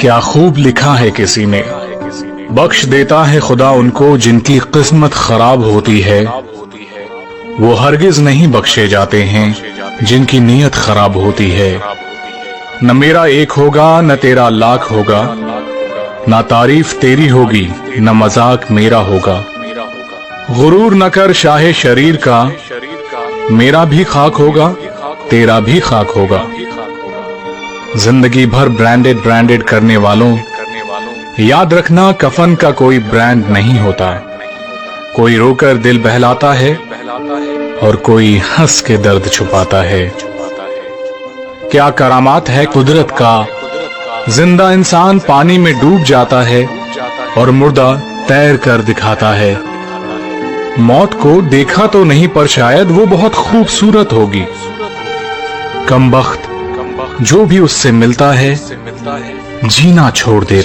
क्या खूब लिखा है किसी ने, बख्श देता है खुदा उनको जिनकी किस्मत खराब होती है। वो हरगिज नहीं बख्शे जाते हैं जिनकी नीयत खराब होती है। न मेरा एक होगा न तेरा लाख होगा, ना तारीफ तेरी होगी न मजाक मेरा होगा। गुरूर न कर शाहे शरीर का, मेरा भी खाक होगा तेरा भी खाक होगा। जिंदगी भर ब्रांडेड करने वालों, याद रखना कफन का कोई ब्रांड नहीं होता। कोई रोकर दिल बहलाता है और कोई हंस के दर्द छुपाता है। क्या करामात है कुदरत का, जिंदा इंसान पानी में डूब जाता है और मुर्दा तैर कर दिखाता है। मौत को देखा तो नहीं पर शायद वो बहुत खूबसूरत होगी। कमबख्त जो भी उससे मिलता है जीना छोड़ दे।